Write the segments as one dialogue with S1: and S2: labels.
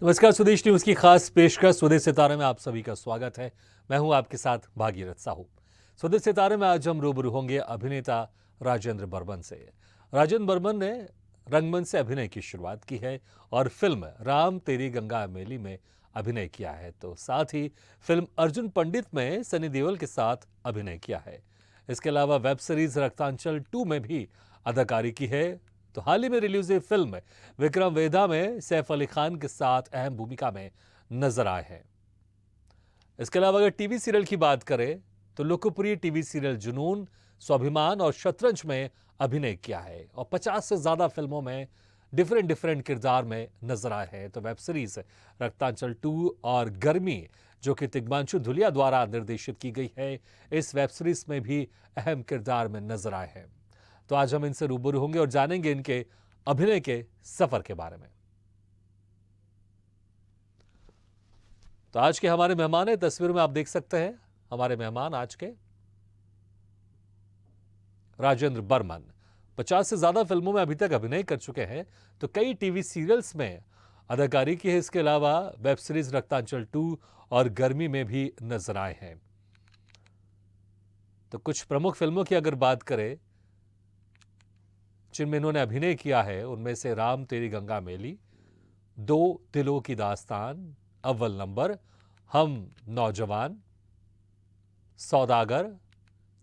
S1: नमस्कार, स्वदेश न्यूज की खास पेशकश स्वदेश सितारे में आप सभी का स्वागत है। मैं हूं आपके साथ भागीरथ साहू। स्वदेश सितारे में आज हम रूबरू होंगे अभिनेता राजेंद्र बर्मन से। राजेंद्र बर्मन ने रंगमंच से अभिनय की शुरुआत की है और फिल्म राम तेरी गंगा मैली में अभिनय किया है, तो साथ ही फिल्म अर्जुन पंडित में सनी देओल के साथ अभिनय किया है। इसके अलावा वेब सीरीज रक्तांचल 2 में भी अदाकारी की है। तो हाल ही में रिलीज हुई फिल्म विक्रम वेधा में सैफ अली खान के साथ अहम भूमिका में नजर आए हैं। इसके अलावा अगर टीवी सीरियल की बात करें तो लोकप्रिय टीवी सीरियल जुनून, स्वाभिमान और शतरंज में अभिनय किया है और 50 से ज्यादा फिल्मों में डिफरेंट किरदार में नजर आए हैं। तो वेब सीरीज रक्तांचल 2 और गर्मी, जो कि तिग्मांशु धुलिया द्वारा निर्देशित की गई है, इस वेब सीरीज में भी अहम किरदार में नजर आए हैं। तो आज हम इनसे रूबरू होंगे और जानेंगे इनके अभिनय के सफर के बारे में। तो आज के हमारे मेहमान है, तस्वीर में आप देख सकते हैं हमारे मेहमान आज के राजेंद्र बर्मन। 50 से ज्यादा फिल्मों में अभी तक अभिनय कर चुके हैं, तो कई टीवी सीरियल्स में अदाकारी की है। इसके अलावा वेब सीरीज रक्तांचल 2 और गर्मी में भी नजर आए हैं। तो कुछ प्रमुख फिल्मों की अगर बात करें जिनमें इन्होंने अभिनय किया है, उनमें से राम तेरी गंगा मैली, दो दिलों की दास्तान, अव्वल नंबर, हम नौजवान, सौदागर,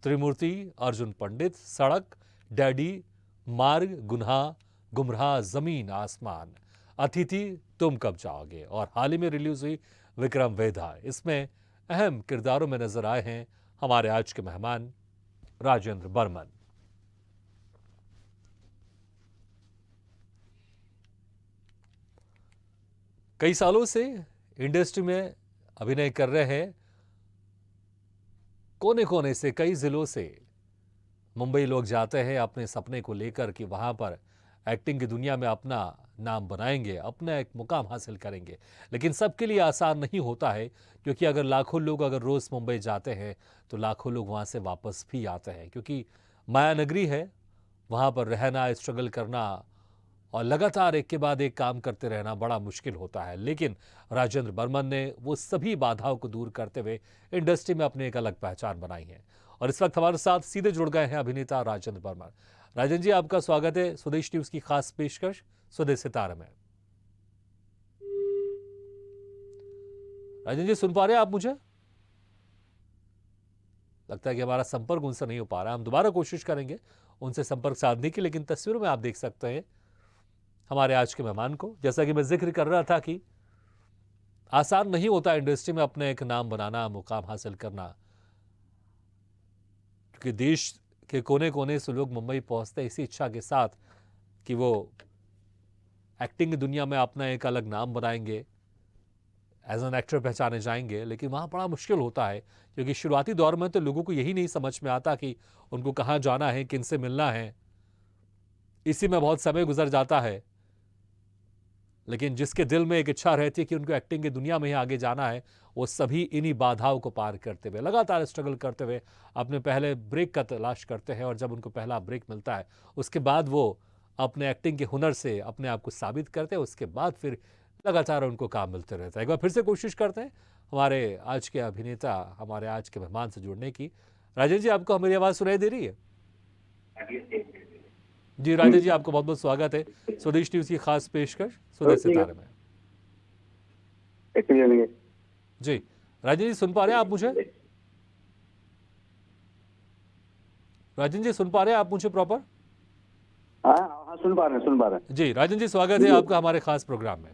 S1: त्रिमूर्ति, अर्जुन पंडित, सड़क, डैडी, मार्ग, गुन्हा, गुमराह, जमीन आसमान, अतिथि, तुम कब जाओगे और हाल ही में रिलीज हुई विक्रम वेधा। इसमें अहम किरदारों में नजर आए हैं हमारे आज के मेहमान राजेंद्र बर्मन। कई सालों से इंडस्ट्री में अभिनय कर रहे हैं। कोने कोने से, कई जिलों से मुंबई लोग जाते हैं अपने सपने को लेकर कि वहां पर एक्टिंग की दुनिया में अपना नाम बनाएंगे, अपना एक मुकाम हासिल करेंगे। लेकिन सबके लिए आसान नहीं होता है, क्योंकि अगर लाखों लोग अगर रोज मुंबई जाते हैं तो लाखों लोग वहां से वापस भी आते हैं, क्योंकि माया नगरी है। वहां पर रहना, स्ट्रगल करना और लगातार एक के बाद एक काम करते रहना बड़ा मुश्किल होता है। लेकिन राजेंद्र बर्मन ने वो सभी बाधाओं को दूर करते हुए इंडस्ट्री में अपनी एक अलग पहचान बनाई है। और इस वक्त हमारे साथ सीधे जुड़ गए हैं अभिनेता राजेंद्र बर्मन। राजेंद्र जी, आपका स्वागत है स्वदेश न्यूज की खास पेशकश स्वदेश सितारे में। राजेंद्र जी, सुन पा रहे हैं आप मुझे? लगता है कि हमारा संपर्क उनसे नहीं हो पा रहा है। हम दोबारा कोशिश करेंगे उनसे संपर्क साधने की। लेकिन तस्वीरों में आप देख सकते हैं हमारे आज के मेहमान को। जैसा कि मैं जिक्र कर रहा था कि आसान नहीं होता इंडस्ट्री में अपने एक नाम बनाना, मुकाम हासिल करना, क्योंकि देश के कोने कोने से लोग मुंबई पहुंचते हैं इसी इच्छा के साथ कि वो एक्टिंग की दुनिया में अपना एक अलग नाम बनाएंगे, एज एन एक्टर पहचाने जाएंगे। लेकिन वहाँ बड़ा मुश्किल होता है, क्योंकि शुरुआती दौर में तो लोगों को यही नहीं समझ में आता कि उनको कहाँ जाना है, किन से मिलना है। इसी में बहुत समय गुजर जाता है। लेकिन जिसके दिल में एक इच्छा रहती है कि उनको एक्टिंग की दुनिया में ही आगे जाना है, वो सभी इन्हीं बाधाओं को पार करते हुए, लगातार स्ट्रगल करते हुए अपने पहले ब्रेक का तलाश करते हैं। और जब उनको पहला ब्रेक मिलता है, उसके बाद वो अपने एक्टिंग के हुनर से अपने आप को साबित करते हैं। उसके बाद फिर लगातार उनको काम मिलते रहता है। एक बार फिर से कोशिश करते हैं हमारे आज के अभिनेता, हमारे आज के मेहमान से जुड़ने की। राजेंद्र जी, आपको हमारी आवाज़ सुनाई दे रही है? जी राजेंद्र जी, आपको बहुत बहुत स्वागत है स्वदेश न्यूज की खास पेशकश स्वदेश सितारे में। जी राजेंद्र जी, सुन पा रहे हैं आप मुझे? राजेंद्र जी, सुन पा रहे हैं आप मुझे प्रॉपर?
S2: हाँ हाँ, सुन पा रहे हैं, सुन पा रहे हैं।
S1: जी राजेंद्र जी, स्वागत है आपका हमारे खास प्रोग्राम में।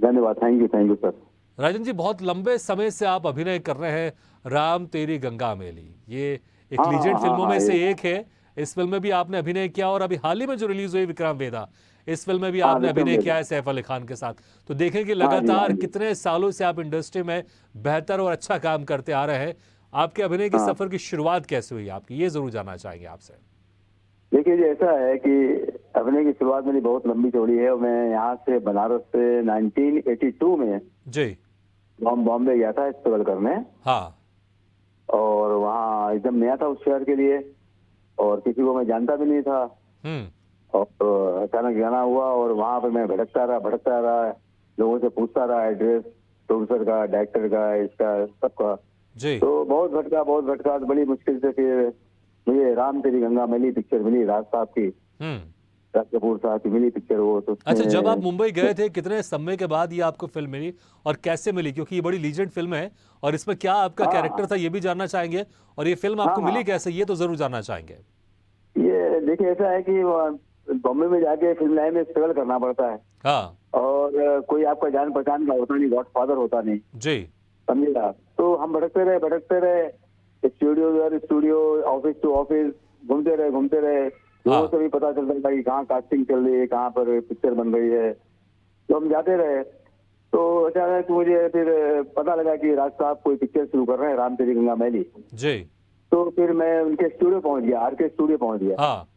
S2: धन्यवाद, थैंक यू सर।
S1: राजेंद्र जी, बहुत लंबे समय से आप अभिनय कर रहे हैं राम तेरी गंगा मैली। ये एक
S2: हाँ
S1: लीजेंड
S2: हाँ
S1: फिल्मों
S2: हाँ,
S1: में से एक है। इस फिल्म में भी आपने अभिनय किया और अभी हाल ही में जो रिलीज हुई विक्रम वेदा, इस फिल्म में भी
S2: हाँ
S1: आपने
S2: विक्रम
S1: अभिनय किया
S2: वेदा।
S1: है सैफ अली खान के साथ। तो देखें कि
S2: हाँ जी, हाँ
S1: लगातार
S2: जी।
S1: कितने सालों से आप इंडस्ट्री में बेहतर और अच्छा काम करते आ रहे हैं। आपके अभिनय के
S2: हाँ,
S1: सफर की शुरुआत कैसे हुई आपकी, ये जरूर जानना चाहेंगे आपसे।
S2: देखिए जी, ऐसा है कि अभिनय की शुरुआत मेरी बहुत लंबी चौड़ी है। मैं यहाँ से बनारस से 1982 में
S1: जी।
S2: बॉम्बे गया था स्ट्रगल करने।
S1: हाँ।
S2: और वहाँ एकदम नया था उस शहर के लिए, और किसी को मैं जानता भी नहीं था।
S1: हम्म।
S2: और अचानक जाना हुआ और वहाँ पर मैं भटकता रहा। लोगों से पूछता रहा एड्रेस, प्रोड्यूसर का, डायरेक्टर का, इसका सबका।
S1: जी।
S2: तो बहुत भटका, तो बड़ी मुश्किल से फिर मुझे राम तेरी गंगा मैली पिक्चर मिली, राज साहब की,
S1: हम्म।
S2: राज कपूर साहब की मिली पिक्चर वो। तो
S1: अच्छा, जब आप
S2: उसमें
S1: मुंबई गए थे कितने समय के बाद ये आपको फिल्म मिली और कैसे मिली, क्योंकि ये बड़ी लीजेंड फिल्म है और इसमें क्या आपका
S2: हाँ
S1: कैरेक्टर था ये भी जानना चाहेंगे, और ये फिल्म
S2: हाँ
S1: आपको मिली
S2: हाँ,
S1: कैसे ये तो जरूर जानना चाहेंगे।
S2: ये देखिए ऐसा है कि बॉम्बे में जाके फिल्म लाइन में स्ट्रगल करना पड़ता है,
S1: हाँ।
S2: और कोई आपका जान पहचान का होता नहीं, गॉड फादर होता नहीं,
S1: जी।
S2: समझे आप। तो हम भटकते रहे, स्टूडियो, ऑफिस टू ऑफिस, घूमते रहे। लोगों
S1: हाँ।
S2: से भी पता चलता था कि कहाँ कास्टिंग चल रही है, कहाँ पर पिक्चर बन रही है, तो हम जाते रहे। तो अचानक मुझे फिर पता लगा कि राज साहब कोई पिक्चर शुरू कर रहे हैं, राम तेरी गंगा मैली।
S1: जी।
S2: तो फिर मैं उनके स्टूडियो पहुंच गया, आर के स्टूडियो पहुंच गया
S1: हाँ।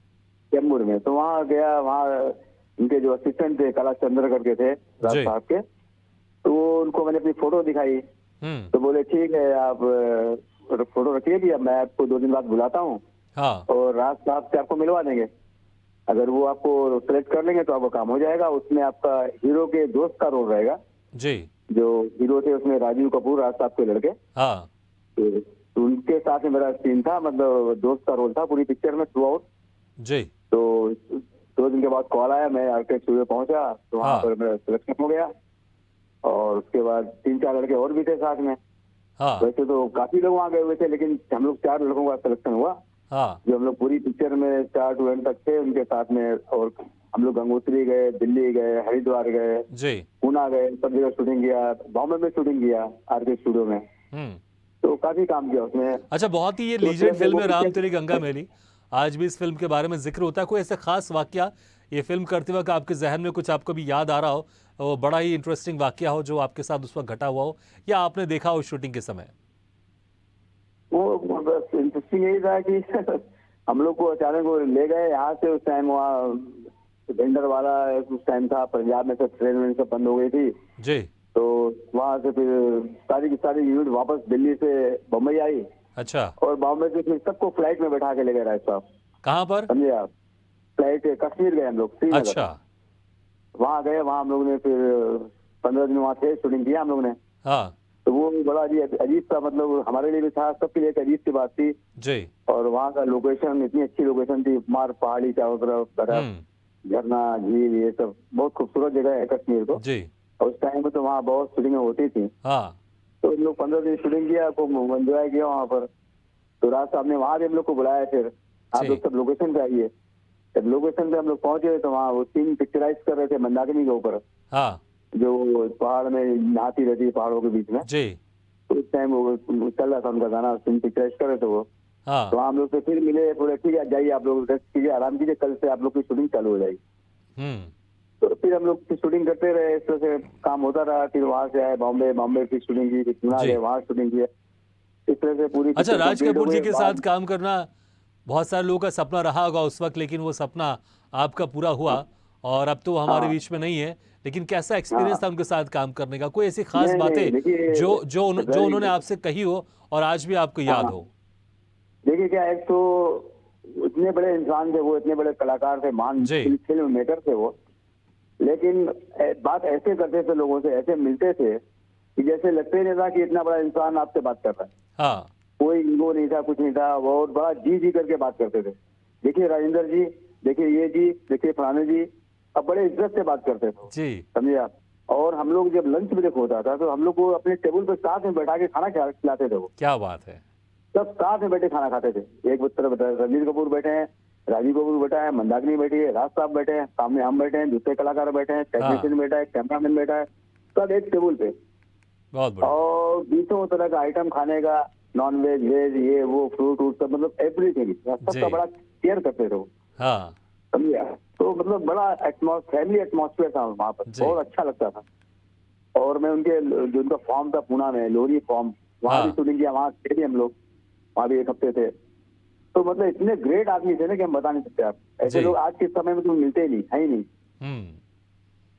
S2: चेंबूर में। तो वहाँ गया, वहाँ उनके जो असिस्टेंट थे कला चंद्र करके थे राज
S1: जी।
S2: साहब के, तो वो उनको मैंने अपनी फोटो दिखाई।
S1: हम्म।
S2: तो बोले ठीक है, आप फोटो रखिए भी, अब मैं आपको 2 दिन बाद बुलाता हूँ
S1: हाँ।
S2: और राज साहब से आपको मिलवा देंगे। अगर वो आपको सेलेक्ट कर लेंगे तो आपका काम हो जाएगा। उसमें आपका हीरो के दोस्त का रोल रहेगा,
S1: जी।
S2: जो हीरो थे उसमें राजीव कपूर, राज साहब के लड़के।
S1: हाँ।
S2: तो उनके साथ में मेरा सीन था, मतलब दोस्त का रोल था पूरी पिक्चर में थ्रू आउट।
S1: जी।
S2: तो 2 दिन के बाद कॉल आया, मैं आरके स्टूडियो पहुंचा, तो वहाँ
S1: हाँ।
S2: पर मेरा सिलेक्शन हो गया। और उसके बाद 3-4 लड़के और भी थे साथ में।
S1: हाँ।
S2: वैसे तो काफी लोग वहाँ गए हुए थे, लेकिन हम लोग 4 लड़कों का सिलेक्शन हुआ,
S1: हाँ।
S2: जो हम लोग पूरी पिक्चर में स्टार्ट टू एंड तक थे उनके साथ में। और हम लोग गंगोत्री गए, दिल्ली गए, हरिद्वार गए,
S1: जी।
S2: पूना गए, सब जगह शूटिंग किया, बॉम्बे में शूटिंग किया आरके स्टूडियो में।
S1: हम्म।
S2: तो काफी काम किया उसमें।
S1: अच्छा, बहुत ही ये
S2: तो
S1: लीजेंड
S2: जैसे
S1: फिल्म
S2: वो
S1: है राम तेरी
S2: पिक्चर,
S1: गंगा मैली, आज भी इस फिल्म के बारे में जिक्र होता है। कोई ऐसा खास वाकया ये फिल्म करते वक्त आपके जहन में कुछ आपको भी याद आ रहा हो, वो बड़ा ही इंटरेस्टिंग वाकया हो जो आपके साथ उस वक्त घटा हुआ हो या आपने देखा हो शूटिंग के समय?
S2: वो बस इंटरेस्टिंग यही था कि हम लोग को अचानक वो ले गए यहाँ से। उस टाइम वहाँ वेंडर वाला उस टाइम था, पंजाब में सब ट्रेन वेन सब बंद हो गई थी।
S1: जी।
S2: तो वहाँ से फिर सारी की सारी यूनिट वापस दिल्ली से बम्बई आई,
S1: अच्छा।
S2: और बॉम्बे से फिर सबको फ्लाइट में बैठा के ले गए राज साहब,
S1: कहाँ पर?
S2: समझे आप। फ्लाइट कश्मीर गए हम लोग, श्रीनगर।
S1: अच्छा।
S2: वहाँ गए, वहाँ हम लोग ने फिर 15 दिन वहाँ थे, शूटिंग किया हम लोग ने।
S1: हाँ।
S2: तो वो बड़ा अजीब सा, मतलब हमारे लिए भी था, सबके लिए एक अजीब सी बात थी।
S1: जी।
S2: और वहाँ का लोकेशन, इतनी अच्छी लोकेशन थी, मार पहाड़ी चारों तरफ, बर्फ,
S1: हम्म।
S2: झरना, झील, ये सब बहुत खूबसूरत जगह है कश्मीर को।
S1: जी।
S2: और उस टाइम में तो वहाँ बहुत शूटिंग होती थी।
S1: हाँ।
S2: तो हम लोग 15 दिन शूटिंग किया, खूब एंजॉय किया वहाँ पर। तो राज साहब ने वहाँ भी हम लोग को बुलाया, फिर आप
S1: जी।
S2: लोग सब लोकेशन पे आइए। जब लोकेशन पे हम लोग पहुंचे तो वहाँ वो सीन पिक्चराइज कर रहे थे मंदाकिनी के ऊपर,
S1: हाँ।
S2: जो पहाड़ में नहाती रहती है पहाड़ों के बीच में।
S1: जी।
S2: तो उस टाइम वो चल रहा था उनका गाना, सीन पिक्चराइज कर रहे थे वो।
S1: हाँ।
S2: तो हम लोग से फिर मिले, बोले ठीक है जाइए आप लोग, रेस्ट कीजिए, आराम कीजिए, कल से आप लोग की शूटिंग चालू हो जाएगी।
S1: हम्म।
S2: तो फिर हम लोग की शूटिंग करते रहे, इस तरह से काम होता रहा। फिर वहां से आए बॉम्बे, बॉम्बे की शूटिंग की, फिर पूना
S1: जी।
S2: गए, वहां शूटिंग किया। इस तरह से पूरी
S1: अच्छा,
S2: पिक्चर
S1: राज
S2: कंप्लीट हो
S1: कपूर जी
S2: गई।
S1: के साथ काम करना बहुत सारे लोगों का सपना रहा होगा उस वक्त, लेकिन वो सपना आपका पूरा हुआ और अब तो वो हमारे
S2: हाँ
S1: बीच में नहीं है। लेकिन कैसा
S2: हाँ,
S1: एक्सपीरियंस था उनके साथ काम करने का? कोई ऐसी खास
S2: नहीं नहीं,
S1: बातें
S2: देखिए
S1: जो उन्होंने आपसे कही हो और आज भी आपको याद
S2: हाँ,
S1: हो?
S2: देखिए क्या, एक तो इतने बड़े इंसान थे वो, इतने बड़े कलाकार थे, महान
S1: जी।
S2: फिल्म मेकर थे वो। लेकिन बात ऐसे करते थे लोगों से, ऐसे मिलते थे कि जैसे लगते ही नहीं था कि इतना बड़ा इंसान आपसे बात कर रहा है।
S1: हाँ।
S2: कोई ईगो नहीं था, कुछ नहीं था, बहुत बड़ा जी जी करके बात करते थे। देखिए राजेंद्र जी, देखिए ये जी, देखिए फलाने जी, अब बड़े इज्जत से बात करते थे,
S1: जी।
S2: समझे आप। और हम लोग जब लंच ब्रेक होता था तो हम लोग को अपने टेबल पर साथ में बैठा के खाना खिलाते थे वो।
S1: क्या बात है।
S2: सब साथ में बैठे खाना खाते थे। एक तरफ रणबीर कपूर बैठे हैं, राजीव कपूर बैठा है, मंदाकिनी बैठी है, राज साहब बैठे हैं, सामने हम बैठे हैं, दूसरे कलाकार बैठे हैं, टेक्नीशियन बैठा है, कैमरामैन बैठा है, सब एक टेबल पे।
S1: बहुत बढ़िया।
S2: और बीसों तरह का आइटम खाने का, नॉन वेज, वेज, ये वो, फ्रूट वूट सब, मतलब एवरीथिंग, सबका
S1: जी।
S2: बड़ा केयर करते थे वो,
S1: हाँ।
S2: समझिए। तो मतलब बड़ा फैमिली एटमॉस्फेयर था वहाँ पर,
S1: जी।
S2: बहुत अच्छा लगता था। और मैं उनके जो उनका फॉर्म था पूना में, लोहरी फॉर्म, वहाँ भी
S1: हाँ।
S2: शूटिंग किया, वहाँ थे भी हम लोग, वहाँ भी 1 हफ्ते थे। तो मतलब इतने ग्रेट आदमी थे ना कि हम बता नहीं सकते आप। ऐसे
S1: जी।
S2: लोग आज के समय में तो मिलते ही नहीं, है ही नहीं।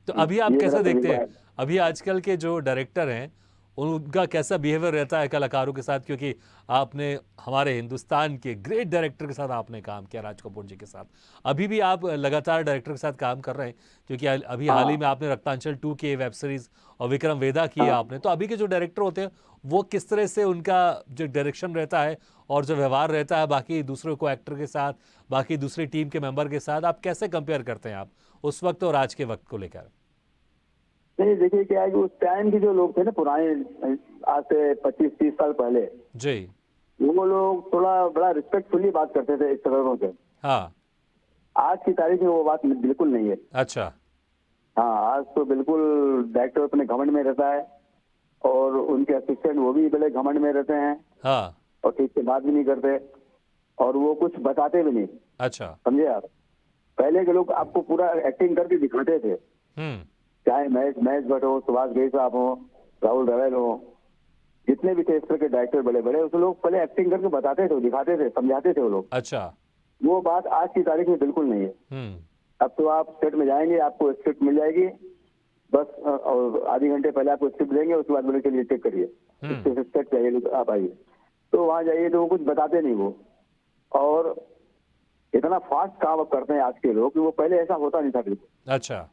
S1: तो अभी आप
S2: ये
S1: कैसे
S2: मेरा
S1: देखते
S2: तजुर्बा
S1: हैं?
S2: है।
S1: अभी आजकल के जो डायरेक्टर हैं उनका कैसा बिहेवियर रहता है कलाकारों के साथ, क्योंकि आपने हमारे हिंदुस्तान के ग्रेट डायरेक्टर के साथ आपने काम किया, राज कपूर जी के साथ। अभी भी आप लगातार डायरेक्टर के साथ काम कर रहे हैं, क्योंकि अभी हाल ही में आपने रक्तांचल 2 की वेब सीरीज और विक्रम वेदा किए आपने। तो अभी के जो डायरेक्टर होते हैं वो किस तरह से उनका जो डायरेक्शन रहता है और जो व्यवहार रहता है बाकी दूसरे को एक्टर के साथ, बाकी दूसरी टीम के मेंबर के साथ, आप कैसे कंपेयर करते हैं आप उस वक्त और आज के वक्त को लेकर?
S2: नहीं, देखिए क्या है कि उस टाइम के जो लोग थे ना, पुराने, आज से 25-30 साल पहले,
S1: जी।
S2: वो लोग थोड़ा बड़ा रिस्पेक्टफुली बात करते थे एक्टरों से।
S1: हाँ।
S2: आज की तारीख में वो बात बिल्कुल नहीं है।
S1: अच्छा।
S2: हाँ, आज तो बिल्कुल डायरेक्टर अपने घमंड में रहता है और उनके असिस्टेंट वो भी बड़े घमंड में रहते हैं
S1: हाँ।
S2: और ठीक से बात भी नहीं करते और वो कुछ बताते भी नहीं।
S1: अच्छा।
S2: समझे आप? पहले के लोग आपको पूरा एक्टिंग करके दिखाते थे, चाहे महेश भट्ट हो, सुभाष घई साहब हो, राहुल रवेल हो, जितने भी थे इस तरह के डायरेक्टर बड़े बड़े, उस लोग पहले एक्टिंग करके बताते थे, दिखाते थे, समझाते थे वो लोग।
S1: अच्छा।
S2: वो बात आज की तारीख में बिल्कुल नहीं है। अब तो आप सेट में जाएंगे, आपको स्क्रिप्ट मिल जाएगी, बस और आधे घंटे पहले आपको स्क्रिप्ट देंगे, उसके बाद बोले चलिए चेक करिए, सेट चाहिए तो आप आइए। तो वहां जाइए तो वो कुछ बताते नहीं वो, और इतना फास्ट काम अब करते हैं आज के लोग कि वो पहले ऐसा होता नहीं था बिल्कुल।
S1: अच्छा।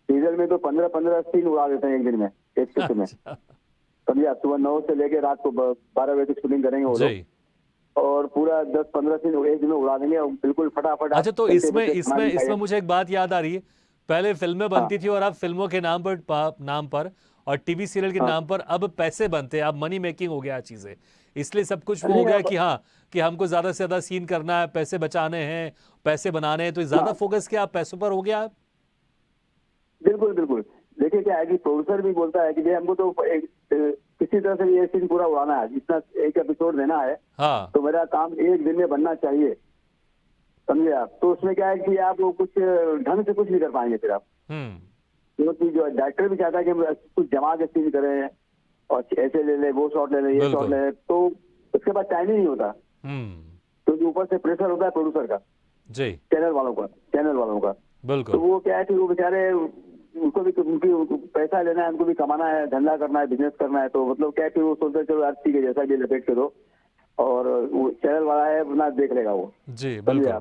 S2: सीरियल में तो 15-15 सीन उड़ा देते हैं एक दिन में, एक शिफ्ट में। समझे आप? सुबह 9 से लेके रात को 12 बजे तक शूटिंग करेंगे वो लोग, और पूरा 10-15 सीन एक दिन में उड़ा देंगे और बिल्कुल फटाफट।
S1: अच्छा, तो इसमें मुझे एक बात याद आ रही है। पहले फिल्में बनती थी और अब फिल्मों के नाम पर और टीवी सीरियल के नाम पर अब पैसे बनते हैं, अब मनी मेकिंग हो गया चीजें, इसलिए सब कुछ वो हो गया कि हाँ, कि हमको ज्यादा से ज्यादा सीन करना है, पैसे बचाने हैं, पैसे बनाने हैं, तो ज्यादा फोकस क्या पैसों पर हो गया?
S2: बिल्कुल बिल्कुल। देखिए क्या है कि प्रोड्यूसर भी बोलता है कि भाई हमको तो किसी तरह से ये सीन पूरा उड़ाना है, जितना एक एपिसोड देना है।
S1: हाँ।
S2: तो मेरा काम एक दिन में बनना चाहिए। समझे आप? तो उसमें क्या है कि आप वो कुछ ढंग से कुछ नहीं कर पाएंगे फिर आप, क्योंकि जो डायरेक्टर भी चाहता है कि हम कुछ जमा के सीन करें और ऐसे ले ले, वो शॉट ले ले, ये शॉट ले ले, तो उसके बाद टाइम ही नहीं होता, क्योंकि ऊपर से प्रेशर होता है प्रोड्यूसर का,
S1: जी,
S2: चैनल वालों का।
S1: बिल्कुल।
S2: तो वो क्या है कि वो बेचारे, उनको भी उनकी पैसा लेना है, उनको भी कमाना है, धंधा करना है, बिजनेस करना है। तो मतलब क्या है कि वो सोचते हैं चलो यार ठीक है, जैसा भी लपेट के दो, और वो चैनल वाला है अपना देख लेगा वो।
S1: जी बिल्कुल।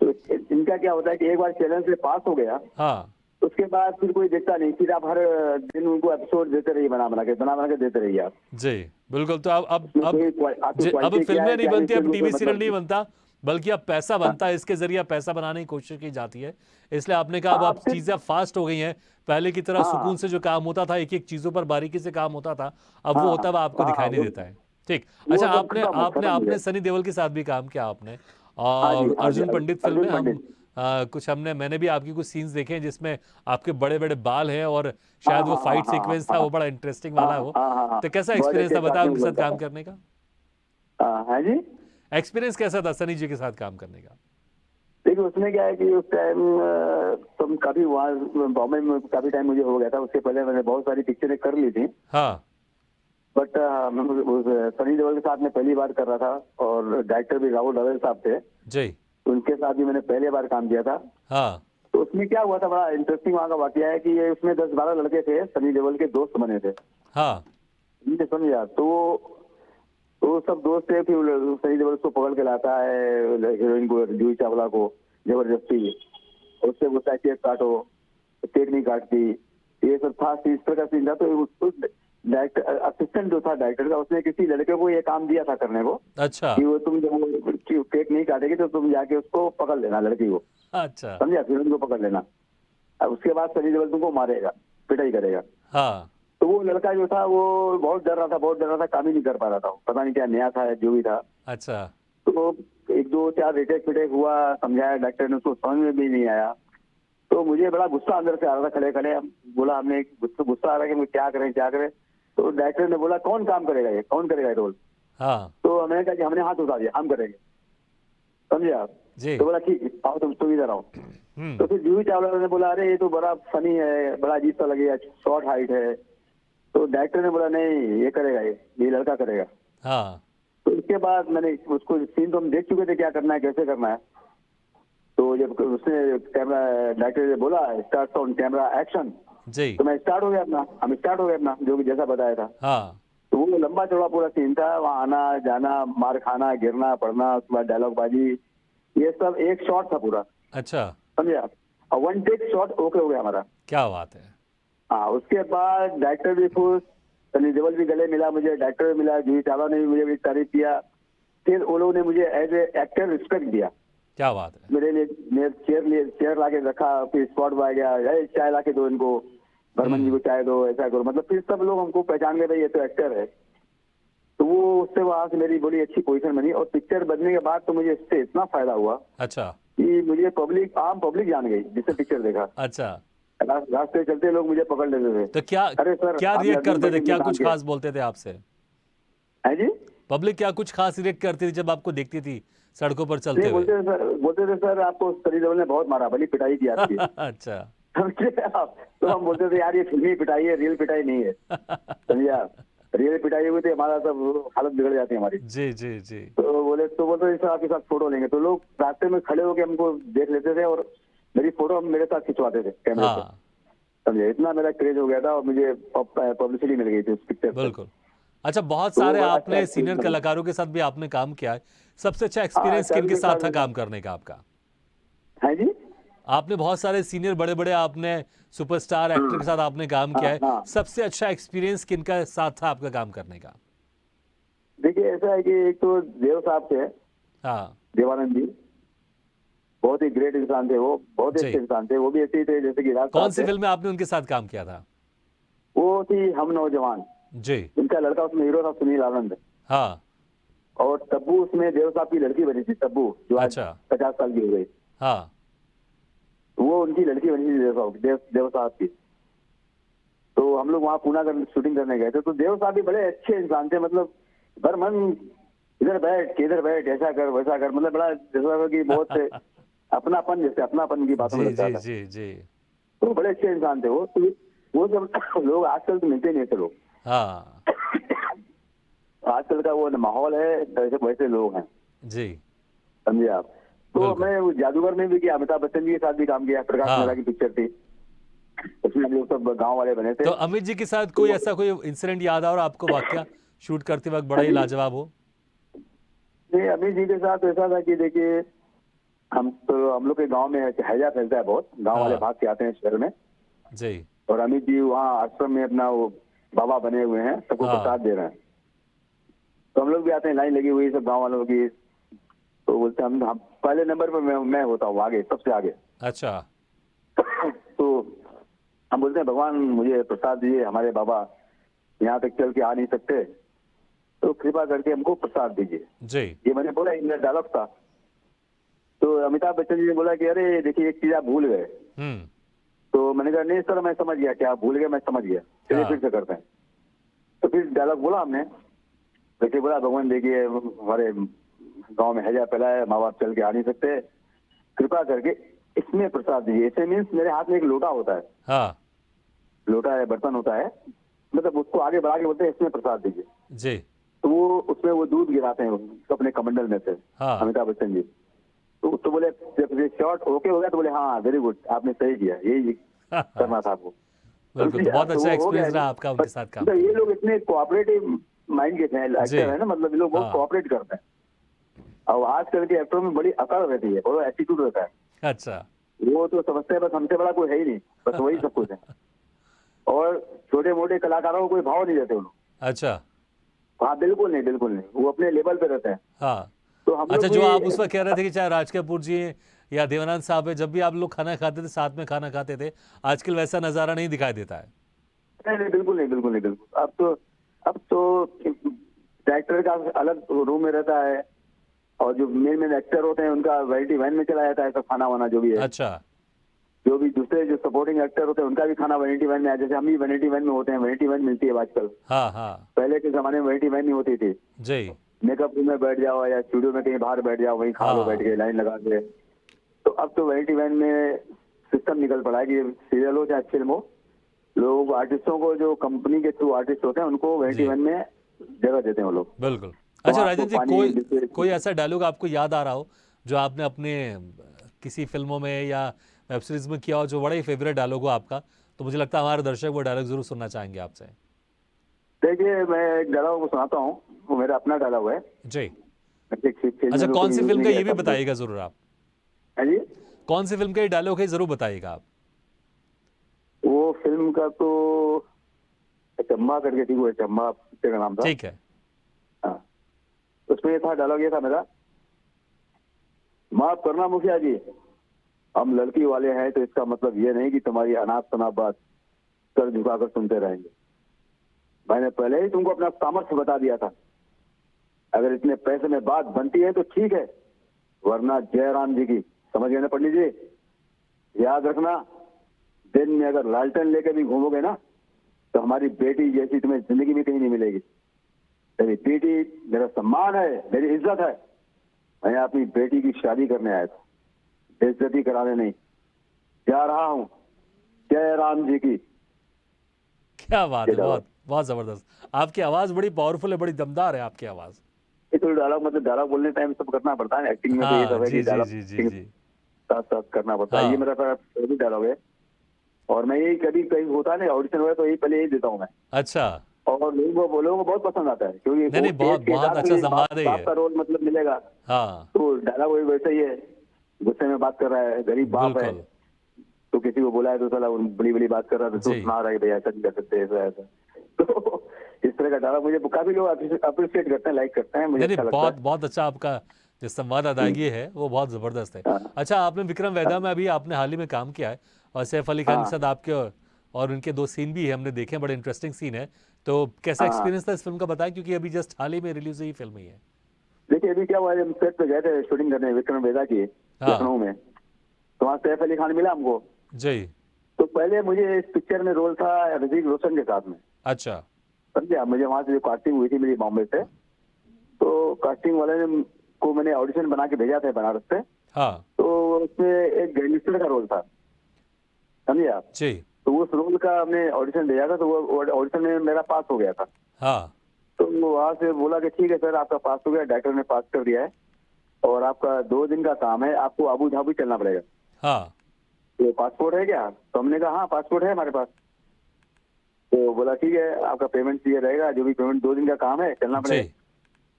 S2: तो इनका क्या होता है कि एक बार चैनल से पास हो गया,
S1: हाँ,
S2: उसके बाद फिर कोई देखता नहीं, फिर आप हर दिन उनको एपिसोड देते रहिए, बना बना के देते रहिए आप।
S1: जी बिल्कुल। तो अब फिल्में नहीं बनती, अब टीवी सीरियल नहीं बनता, बल्कि अब पैसा बनता है, इसके जरिए पैसा बनाने की कोशिश की जाती है। इसलिए आपने कहा अब चीजें फास्ट हो गई हैं, पहले की तरह सुकून से जो काम होता था, एक एक चीजों पर बारीकी से काम होता था, अब वो होता हुआ आपको दिखाई नहीं देता है। ठीक। अच्छा, आपने सनी देओल के साथ भी काम किया आपने, और अर्जुन पंडित फिल्म में मैंने भी आपकी कुछ सीन्स देखे हैं जिसमें आपके बड़े बड़े बाल हैं, और शायद वो फाइट सीक्वेंस था वो बड़ा इंटरेस्टिंग वाला है वो। तो कैसा एक्सपीरियंस था, बताओ उनके साथ काम करने का?
S2: हाँ जी,
S1: एक्सपीरियंस कैसा था सनी जी के साथ काम करने का?
S2: देखिए उसमें क्या है कि उस टाइम तुम काफी वहाँ बॉम्बे में काफी टाइम मुझे हो गया था, उसके पहले मैंने बहुत सारी पिक्चरें कर ली थी।
S1: हाँ।
S2: बट सनी देओल के साथ मैं पहली बार कर रहा था, और डायरेक्टर भी राहुल रवेल साहब थे
S1: जी,
S2: उनके साथ भी मैंने पहले बार काम किया था।
S1: हाँ।
S2: तो उसमें क्या हुआ था, बड़ा इंटरेस्टिंग वहाँ का वाकया है कि ये उसमें 10-12 लड़के थे, सनी देओल के दोस्त बने थे।
S1: हाँ।
S2: समझा? तो सब दोस्त थे, फिर सनी देओल उसको पकड़ के लाता है हीरोइन को, जूही चावला को, जबरदस्ती उससे बोलता है केक काटो, केक नहीं काटती, ये सब था, इस तरह का सीन था। तो डायरेक्टर असिस्टेंट जो था डायरेक्टर का, उसने किसी लड़के को ये काम दिया था करने को।
S1: अच्छा।
S2: कि वो तुम जब केक नहीं काटेगी तो तुम जाके उसको पकड़ लेना, लड़की को।
S1: अच्छा।
S2: समझा? हीरोइन को पकड़ लेना, अब उसके बाद सनी देओल तुमको मारेगा, पिटाई करेगा।
S1: हाँ।
S2: तो वो लड़का जो था वो बहुत डर रहा था, काम ही नहीं कर पा रहा था, पता नहीं क्या नया था जो भी था।
S1: अच्छा।
S2: तो 1-2-4 रिटेक पिटेक हुआ, समझाया डायरेक्टर ने, उसको समझ में भी नहीं आया। तो मुझे बड़ा गुस्सा अंदर से आ रहा था, खड़े खड़े बोला, हमने गुस्सा आ रहा है कि क्या करें। तो डायरेक्टर ने बोला कौन काम करेगा, ये कौन करेगा ये रोल?
S1: हाँ।
S2: तो मैंने कहा कि हमने हाथ उठा दिया, हम करेंगे। समझे आप? तो बोला ठीक, आओ तुम इधर आओ। तो फिर जूही चावला ने बोला अरे ये तो बड़ा फनी है, बड़ा अजीब सा लगेगा, शॉर्ट हाइट है। तो डायरेक्टर ने बोला नहीं, ये करेगा, ये लड़का करेगा।
S1: हाँ।
S2: तो इसके बाद मैंने उसको सीन तो हम देख चुके थे क्या करना है, कैसे करना है। तो जब उसने कैमरा, डायरेक्टर ने बोला स्टार्ट साउंड कैमरा एक्शन,
S1: जी।
S2: तो मैं स्टार्ट हो गया अपना, हम स्टार्ट हो गए अपना, जो भी जैसा बताया था।
S1: हाँ।
S2: तो वो लंबा चौड़ा पूरा सीन था, वहाँ आना जाना, मार खाना, गिरना पड़ना, उसके बाद डायलॉग बाजी, ये सब एक शॉट था पूरा,
S1: अच्छा,
S2: समझे आप। और वन टेक शॉट ओके हो गया हमारा।
S1: क्या बात है।
S2: हाँ, उसके बाद डायरेक्टर भी खुश, सनी देओल भी गले मिला मुझे, डायरेक्टर भी मिला, जूही चावला ने भी मुझे भी तारीफ किया। फिर वो लोगों ने मुझे एज ए एक्टर रिस्पेक्ट दिया।
S1: क्या बात है।
S2: मेरे लिए मेरे चेयर ला के रखा, फिर स्पॉट पे आ गया, "ए, चाय ला के दो इनको, बर्मन जी को चाय दो, ऐसा करो", मतलब फिर सब लोग हमको पहचान गए, भाई ये तो एक्टर है। तो वो उससे वहां से मेरी बड़ी अच्छी पोजीशन बनी, और पिक्चर बनने के बाद तो मुझे इससे इतना फायदा हुआ
S1: अच्छा।
S2: कि मुझे आम पब्लिक जान गई जिससे पिक्चर देखा।
S1: अच्छा,
S2: रास्ते चलते लोग मुझे पकड़ लेते थे,
S1: तो क्या
S2: अरे सर
S1: क्या
S2: आपने
S1: रिएक्ट
S2: अर्जुन
S1: करते
S2: भाई
S1: थे,
S2: के
S1: क्या
S2: काम
S1: कुछ
S2: किया
S1: खास बोलते थे आपसे?
S2: है जी।
S1: पब्लिक क्या कुछ खास रिएक्ट करती थी जब आपको देखती थी सड़कों पर चलते
S2: नहीं,
S1: हुए?
S2: बोलते थे सर आपको सनी देओल ने बहुत मारा, भली पिटाई की आपकी।
S1: अच्छा।
S2: समझे आप? तो हम बोलते थे यार ये फिल्मी पिटाई है, रियल पिटाई नहीं है, समझे आप। रियल पिटाई हुई तो हमारा सब हालत बिगड़ जाती है हमारी।
S1: जी जी जी।
S2: तो बोलते थे सर आपके साथ फोटो लेंगे, तो लोग रास्ते में खड़े होकर हमको देख लेते थे और मेरी फोटो मेरे साथ खिंचवाते थे कैमरे से,
S1: हाँ,
S2: समझे। इतना मेरा क्रेज हो गया था और मुझे पब्लिसिटी मिल गई थी उस पिक्चर से।
S1: बिल्कुल। अच्छा, बहुत
S2: तो वो
S1: सारे
S2: बड़ा अच्छा
S1: आपने सीनियर
S2: एक्सपीरियंस बना।
S1: कलाकारों के साथ भी आपने काम किया है। सबसे अच्छा
S2: हाँ,
S1: एक्सपीरियंस
S2: शाहरुख
S1: किनके
S2: के
S1: साथ था
S2: साथ
S1: काम करने का आपका?
S2: है जी।
S1: आपने बहुत सारे सीनियर बड़े-बड़े आपने सुपरस्टार एक्टर के साथ आपने काम
S2: हाँ
S1: किया है।
S2: हाँ,
S1: सबसे अच्छा एक्सपीरियंस किनका साथ था आपका काम करने का?
S2: देखिए ऐसा है कि एक तो देव साहब थे,
S1: हाँ,
S2: देवानंद जी, बहुत ही ग्रेट इंसान थे वो, बहुत ही
S1: जी।
S2: अच्छे इंसान थे। वो भी ऐसे ही थे जैसे कि राज
S1: कौन
S2: साहब
S1: सी
S2: थे।
S1: फ़िल्म में आपने उनके साथ काम किया था?
S2: वो थी हम नौजवान,
S1: जी।
S2: उनका लड़का उसमें हीरो था सुनील आनंद,
S1: हाँ,
S2: और तब्बू उसमें देव साहब की लड़की बनी थी, तब्बू, जो आज
S1: अच्छा।
S2: 50 साल की हो गई।
S1: हाँ,
S2: वो उनकी लड़की बनी थी देव साहब की। तो हम लोग वहाँ पूना कर शूटिंग करने गए थे, तो देव साहब भी बड़े अच्छे इंसान थे, मतलब बर्मन इधर बैठ के इधर बैठ, ऐसा कर वैसा कर, मतलब बड़ा जैसा कि बहुत से अपनापन, जैसे अपनापन की बातों में
S1: जी,
S2: लगता
S1: जी,
S2: था।
S1: जी, जी।
S2: तो बड़े अच्छे इंसान थे वो। तो वो सब लोग आजकल तो मिलते नहीं थे लोग।
S1: हाँ,
S2: आजकल का वो माहौल है, वैसे वैसे लोग हैं,
S1: जी,
S2: समझे आप। तो
S1: बिल्कुल।
S2: हमने वो जादूगर में भी किया, अमिताभ बच्चन जी के साथ भी काम किया, प्रकाश मेहरा
S1: हाँ,
S2: की पिक्चर थी, उसमें हम लोग सब गाँव वाले बने थे।
S1: तो अमित जी के साथ कोई
S2: तो
S1: ऐसा कोई इंसिडेंट याद आ और आपको वाकया शूट करते वक़्त बड़ा
S2: हाँ
S1: ही
S2: जी,
S1: लाजवाब हो?
S2: नहीं, अमित जी के साथ ऐसा था कि देखिए हम लोग के गांव में हैजा फैलता है बहुत, गांव वाले
S1: हाँ,
S2: भाग के आते हैं शहर में,
S1: जी।
S2: और अमित जी वहाँ आश्रम में अपना वो बाबा बने हुए हैं, सबको
S1: हाँ,
S2: प्रसाद दे रहे हैं। तो हम लोग भी आते हैं, लाइन लगी हुई है सब गांव वालों की। तो बोलते हैं हम पहले नंबर पर मैं होता हूँ आगे, सबसे आगे।
S1: अच्छा।
S2: तो हम बोलते हैं भगवान मुझे प्रसाद दीजिए, हमारे बाबा यहाँ तक चल के आ नहीं सकते, तो कृपा करके हमको प्रसाद दीजिए।
S1: जी।
S2: ये मैंने बोला, इनका डायलॉग था। तो अमिताभ बच्चन जी ने बोला कि अरे देखिए एक चीज आप भूल गए।
S1: हुँ,
S2: तो मैंने कहा नहीं सर मैं समझ गया, क्या आप भूल गए, मैं समझ गया, चलिए
S1: हाँ,
S2: फिर से करते हैं। तो फिर डायलॉग बोला हमने, देखिए बोला भगवान देखिए हमारे गांव में हैजा फैला है, माँ बाप चल के आ नहीं सकते, कृपा करके इसमें प्रसाद दीजिए। ऐसे मीन्स मेरे हाथ में एक लोटा होता है,
S1: हाँ,
S2: लोटा है, बर्तन होता है, मतलब उसको आगे बढ़ा के बोलते हैं इसमें प्रसाद दीजिए।
S1: जी।
S2: तो वो उसमें वो दूध गिराते हैं अपने कमंडल में से,
S1: हाँ,
S2: अमिताभ बच्चन जी। तो बोले जब ये शॉट ओके हो गया तो बोले हाँ वेरी गुड, आपने सही किया, यही करना था आपको।
S1: बिल्कुल, तो बहुत
S2: तो
S1: अच्छा
S2: वो हो गया।
S1: एक्सपीरियंस रहा आपका उनके साथ काम
S2: तो ये
S1: करना।
S2: लोग इतने कोऑपरेटिव माइंड के थे,
S1: जी,
S2: एक्टर है ना, मतलब ये लोग बहुत
S1: हाँ,
S2: कोऑपरेट करते हैं। और आजकल के एक्टरों में बड़ी अकड़ रहती है, बड़ा एटीट्यूड रहता है।
S1: अच्छा।
S2: वो तो समझते हैं बस हमसे बड़ा कोई है ही नहीं, बस वही सब कुछ है। और छोटे मोटे कलाकारों को कोई भाव नहीं देते उन लोग।
S1: अच्छा,
S2: हाँ बिल्कुल नहीं, बिल्कुल नहीं, वो अपने लेवल पे रहते हैं।
S1: हाँ।
S2: तो हम
S1: अच्छा,
S2: लोग
S1: जो आप उस
S2: भी
S1: वक़्त कह रहे थे कि चाहे राज कपूर जी या देवानंद साहब हैं, जब भी आप लोग खाना खाते थे, साथ में खाना खाते थे, आजकल वैसा नज़ारा नहीं दिखाई देता है।
S2: नहीं नहीं, बिल्कुल नहीं, बिल्कुल नहीं, बिल्कुल। अब तो डायरेक्टर का अलग रूम में रहता है, और जो मेन एक्टर होते हैं उनका वैरायटी वैन में चला जाता है सब खाना वाना जो भी है।
S1: अच्छा,
S2: जो भी दूसरे जो सपोर्टिंग एक्टर होते हैं उनका भी खाना वैनिटी वैन में है, जैसे हम भी वैनिटी वैन में होते हैं, वैनिटी वैन मिलती है आजकल।
S1: हाँ, हाँ।
S2: पहले के जमाने में वैनिटी वैन नहीं होती थी,
S1: जी,
S2: मेकअप रूम में बैठ जाओ या स्टूडियो में कहीं बाहर बैठ जाओ, वहीं खा लो
S1: हाँ,
S2: बैठ के लाइन लगा के। तो अब तो वैनिटी वैन में सिस्टम निकल पड़ा है कि सीरियल हो चाहे फिल्म हो, लोग आर्टिस्टों को, जो कंपनी के थ्रू आर्टिस्ट होते हैं उनको वैनिटी
S1: जी,
S2: वैन में जगह देते हैं वो लोग।
S1: बिल्कुल।
S2: तो
S1: अच्छा
S2: आपको
S1: राजन जी,
S2: पानी जैसे
S1: कोई ऐसा डायलॉग आपको याद आ रहा हो, जो आपने अपने किसी फ़िल्मों में या वेब सीरीज़ में किया हो, जो बड़ा ही फ़ेवरेट डायलॉग हो आपका, तो मुझे लगता है हमारे दर्शक वो डायलॉग जरूर सुनना चाहेंगे आपसे।
S2: देखिए, मैं एक डायलॉग को सुनाता हूँ, वो मेरा अपना डायलॉग है।
S1: जी।
S2: फिल्म
S1: अच्छा,
S2: में
S1: कौन सी
S2: कोई
S1: फिल्म
S2: यूज
S1: का
S2: नहीं
S1: ये भी
S2: किया था।
S1: बताइएगा जरूर आप।
S2: है जी।
S1: कौन सी फिल्म का ये डायलॉग है जरूर बताइएगा आप।
S2: वो फिल्म का तो चम्मा करके थी, वो चम्मा पिक्चर का नाम था।
S1: ठीक है।
S2: हाँ, उसमें ये था, डायलॉग ये था मेरा, माफ करना मुखिया जी, हम लड़की वाले हैं तो इसका मतलब ये नहीं कि तुम्हारी अनाप शनाप बात सर झुकाकर सुनते रहेंगे। मैंने पहले ही तुमको अपना सामर्थ्य बता दिया था। अगर इतने पैसे में बात बनती है तो ठीक है, वरना जयराम जी की, समझ गए ना पंडित जी? याद रखना, दिन में अगर लालटेन लेके भी घूमोगे ना तो हमारी बेटी जैसी तुम्हें जिंदगी में कहीं नहीं मिलेगी। मेरी बेटी मेरा सम्मान है, मेरी इज्जत है। मैं अपनी बेटी की शादी करने आया था, बेइज्जती कराने नहीं। जा रहा हूँ, जय राम जी की।
S1: क्या बात है,
S2: ये
S1: बहुत बहुत जबरदस्त। आपकी आवाज बड़ी पावरफुल है, बड़ी दमदार है आपकी आवाज।
S2: ये तो डायलॉग, मतलब डायलॉग बोलने टाइम सब करना पड़ता है, एक्टिंग में तो ये
S1: हाँ
S2: सब है कि
S1: जी जी जी जी
S2: डायलॉग
S1: जी।
S2: साथ साथ करना पड़ता है।
S1: हाँ।
S2: ये मेरा फेवरेट डायलॉग है, और मैं यही कभी कहीं होता नहीं ऑडिशन हुआ तो यही पहले यही देता हूँ मैं।
S1: अच्छा।
S2: और लोगों को बहुत पसंद आता है, क्योंकि
S1: नहीं
S2: वो
S1: नहीं, बहुत
S2: एज के
S1: बहुत
S2: हिसाब
S1: अच्छा
S2: से
S1: संवाद है
S2: बाप
S1: ये।
S2: का रोल मतलब मिलेगा।
S1: हाँ
S2: तो डायलॉग वही वैसा ही है, गुस्से में बात कर रहा है, गरीब बाप है,
S1: बिल्कुल।
S2: तो किसी को बोला है तो साला बड़ी बड़ी बात कर रहा है, तो
S1: जी।
S2: सुना रहा है भैया ऐसा नहीं कर सकते, ऐसा ऐसा। तो इस तरह का डायलॉग मुझे काफी लोग अप्रिशिएट करते हैं, लाइक करते हैं, मुझे
S1: नहीं नहीं,
S2: अच्छा लगता
S1: बहुत
S2: है।
S1: बहुत अच्छा आपका जो संवाद अदायगी है वो बहुत जबरदस्त है।
S2: हाँ
S1: अच्छा, आपने विक्रम वेदा में अभी आपने हाल ही में काम किया है, और सैफ अली खान के
S2: हाँ
S1: साथ आपके और उनके दो सीन भी है, हमने देखे हैं, बड़े इंटरेस्टिंग सीन है। तो कैसा
S2: हाँ।
S1: एक्सपीरियंस था इस फिल्म का, बताएं, क्योंकि अभी जस्ट हाल ही में रिलीज हुई फिल्म ही है।
S2: देखिए, अभी क्या हुआ है, हम सेट पे गए थे शूटिंग करने विक्रम वेदा की,
S1: हाँ
S2: लखनऊ में। तो वहाँ सैफ अली खान मिला हमको।
S1: जी।
S2: तो पहले मुझे इस पिक्चर में रोल था ऋतिक रोशन के साथ में,
S1: अच्छा।
S2: समझे? मुझे वहां से जो कास्टिंग हुई थी मेरी बॉम्बे से, तो कास्टिंग वाले ने को मैंने ऑडिशन बना के भेजा था बनारस से।
S1: हाँ
S2: तो उसमें एक गैंगस्टर का रोल था, समझे आप?
S1: जी।
S2: तो उस रोल का हमने ऑडिशन दिया था, तो वो ऑडिशन में मेरा पास हो गया था।
S1: हाँ
S2: तो वहां से बोला कि ठीक है सर, आपका पास हो गया, डायरेक्टर ने पास कर दिया है, और आपका 2 दिन का काम है, आपको अबू धाबी चलना पड़ेगा।
S1: हाँ।
S2: तो पासपोर्ट है क्या? तो हमने कहा हाँ पासपोर्ट है हमारे पास। तो बोला ठीक है, आपका पेमेंट ये रहेगा, जो भी पेमेंट, 2 दिन का काम है, चलना
S1: जी।
S2: पड़ेगा।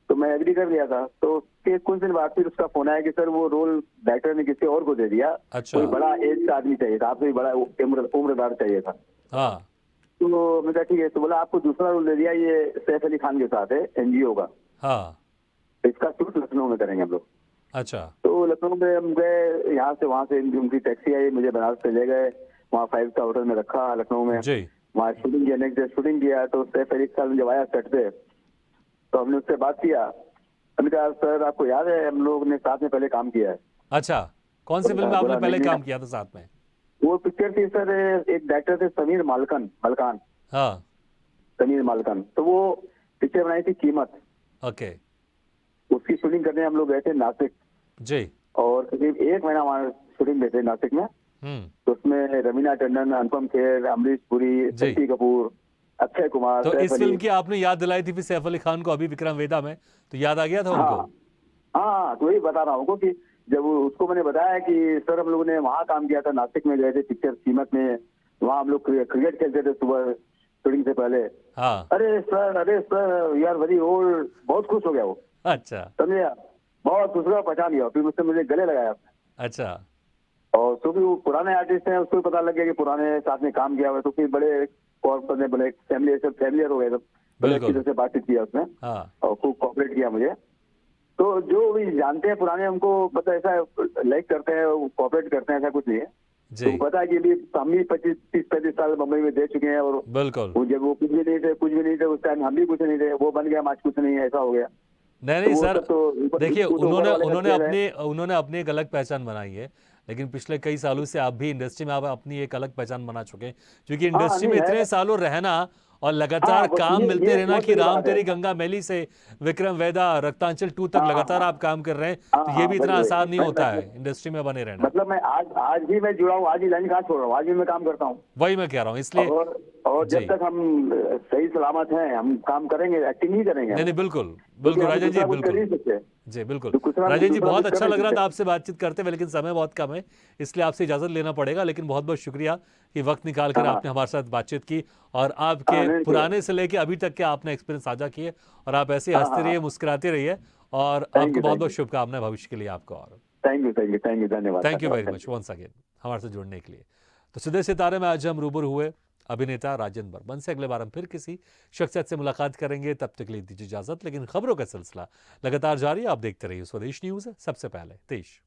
S2: तो मैं एग्री कर लिया था। तो उसके कुछ दिन बाद फिर उसका फोन आया कि सर वो रोल डायरेक्टर ने किसी और को दे दिया,
S1: अच्छा।
S2: कोई बड़ा एज का आदमी चाहिए था, आपसे भी बड़ा उम्रदार चाहिए था।
S1: हाँ
S2: तो मैं कहा ठीक है। तो बोला आपको दूसरा रोल दे दिया, ये सैफ अली खान के साथ है, एनजीओ का,
S1: हाँ।
S2: तो इसका शूट लखनऊ में करेंगे हम लोग।
S1: अच्छा।
S2: तो लखनऊ में हम गए, यहाँ से वहां से उनकी टैक्सी आई, मुझे बनारस से ले गए, वहाँ 5 स्टार होटल में रखा लखनऊ में।
S1: जी।
S2: वहाँ शूटिंग किया, नेक्स्ट डे शूटिंग किया। तो सैफ अली खान जब आया सेट पे, तो हमने उससे बात किया। हमने कहा सर आपको याद है हम लोग ने साथ में पहले काम किया है?
S1: अच्छा, कौन सी फिल्म में आपने
S2: बोला
S1: पहले
S2: नहीं,
S1: काम किया था साथ में?
S2: वो पिक्चर थी सर, एक डायरेक्टर थे समीर मलकान,
S1: हाँ।
S2: समीर मालकान। तो वो पिक्चर बनाई थी कीमत,
S1: ओके।
S2: उसकी शूटिंग करने हम लोग गए थे नासिक,
S1: जी।
S2: और करीब 1 महीना वहाँ शूटिंग में थे नासिक में।
S1: हम्म।
S2: तो उसमें रवीना टंडन, अनुपम खेर, अमरीश पुरी,
S1: जी।
S2: शक्ति कपूर, अक्षय कुमार,
S1: तो
S2: सैफ
S1: इस
S2: अली।
S1: फिल्म की आपने याद दिलाई थी फिर सैफ अली खान को अभी विक्रम वेदा में, तो याद आ गया था उनको?
S2: हाँ हाँ, तो वही बता रहा हूँ कि जब उसको मैंने बताया कि सर हम लोगों ने वहाँ काम किया था, नासिक में गए थे पिक्चर कीमत में, वहाँ हम लोग क्रिकेट खेलते थे सुबह शूटिंग से पहले।
S1: हाँ।
S2: अरे सर यार वेरी ओल्ड, बहुत खुश हो गया वो,
S1: अच्छा।
S2: समझे? बहुत खुश हुआ, पहचान गया, फिर मुझसे मुझे गले लगाया।
S1: अच्छा।
S2: और क्योंकि वो पुराने आर्टिस्ट हैं, उसको भी पता लग गया कि पुराने साथ में काम किया हुआ है, तो फिर बड़े बोले फैमिलियर हो गए, तो बड़े अच्छी
S1: बिल्कुल।
S2: तरह से बातचीत किया उसने,
S1: हाँ
S2: और खूब कोऑपरेट किया मुझे। तो जो भी जानते हैं पुराने, हमको पता ऐसा लाइक करते हैं, कोऑपरेट करते हैं, ऐसा कुछ नहीं है।
S1: जी।
S2: तो पता है कि अभी हम भी 25-30-35 साल मुंबई में दे चुके हैं, और
S1: बिल्कुल।
S2: वो जब वो कुछ भी नहीं थे उस टाइम, हम भी कुछ नहीं थे, वो बन गया, आज कुछ नहीं है, ऐसा हो गया।
S1: नहीं
S2: तो
S1: नहीं
S2: वो
S1: सर,
S2: सब तो
S1: देखिए
S2: वो तो ऊपर वाले का खेल है।
S1: उन्होंने अपनी एक अलग पहचान बनाई है, लेकिन पिछले कई सालों से आप भी इंडस्ट्री में आप अपनी एक अलग पहचान बना चुके हैं, क्योंकि
S2: हाँ
S1: इंडस्ट्री
S2: नहीं
S1: में
S2: है।
S1: इतने सालों रहना और
S2: हाँ
S1: लगातार
S2: बस
S1: काम मिलते रहना
S2: बहुत
S1: कि
S2: बड़ी
S1: राम
S2: बात है।
S1: तेरी गंगा मैली से विक्रम वेदा रक्तांचल 2 तक
S2: हाँ
S1: लगातार
S2: हाँ
S1: आप काम कर रहे हैं,
S2: हाँ
S1: तो ये
S2: हाँ,
S1: भी इतना आसान नहीं होता है इंडस्ट्री में बने रहना।
S2: मतलब मैं आज भी मैं जुड़ा हूँ, आज ही लाइन कहाँ छोड़ रहा हूँ, आज भी मैं काम करता हूँ।
S1: वही मैं कह रहा हूँ, इसलिए
S2: और
S1: जी।
S2: जब तक हम सही सलामत हैं, हम काम करेंगे, एक्टिंग ही करेंगे
S1: नहीं
S2: हम।
S1: नहीं, बिल्कुल बिल्कुल
S2: क्योंकि हम
S1: राजन जी,
S2: दूसरा कुछ कर ही
S1: बिल्कुल
S2: नहीं सकते।
S1: जी, बिल्कुल
S2: तो कुछ ना कुछ
S1: राजन जी,
S2: दूसरा
S1: बहुत
S2: कुछ कर
S1: अच्छा
S2: नहीं
S1: लग रहा
S2: सकते।
S1: था आपसे बातचीत करते हुए, लेकिन समय बहुत कम है, इसलिए आपसे इजाज़त लेना पड़ेगा। लेकिन बहुत बहुत शुक्रिया कि वक्त निकाल कर
S2: हाँ,
S1: आपने हमारे साथ बातचीत की और
S2: हाँ,
S1: आपके
S2: नहीं, तो
S1: पुराने से लेके अभी तक के आपने एक्सपीरियंस साझा किए। और आप ऐसे ही
S2: हाँ,
S1: हंसते
S2: हाँ,
S1: रहिए,
S2: हाँ।
S1: मुस्कुराते रहिए और
S2: थैंक
S1: आपको
S2: यू,
S1: बहुत
S2: थैंक
S1: बहुत
S2: यू।
S1: शुभकामनाएं भविष्य के लिए आपको। और
S2: thank you, thank you, thank you, धन्यवाद,
S1: थैंक यू
S2: धन्यवाद,
S1: very
S2: thank
S1: much
S2: you.
S1: Once again हमारे से जुड़ने के लिए। तो सीधे सितारे में आज हम रूबरू हुए अभिनेता राजेंद्र बर्मन से। अगले बार हम फिर किसी शख्सियत से मुलाकात करेंगे, तब तक के लिए दीजिए इजाजत। लेकिन खबरों का सिलसिला लगातार जारी है, आप देखते रहिए स्वदेश न्यूज, सबसे पहले देश।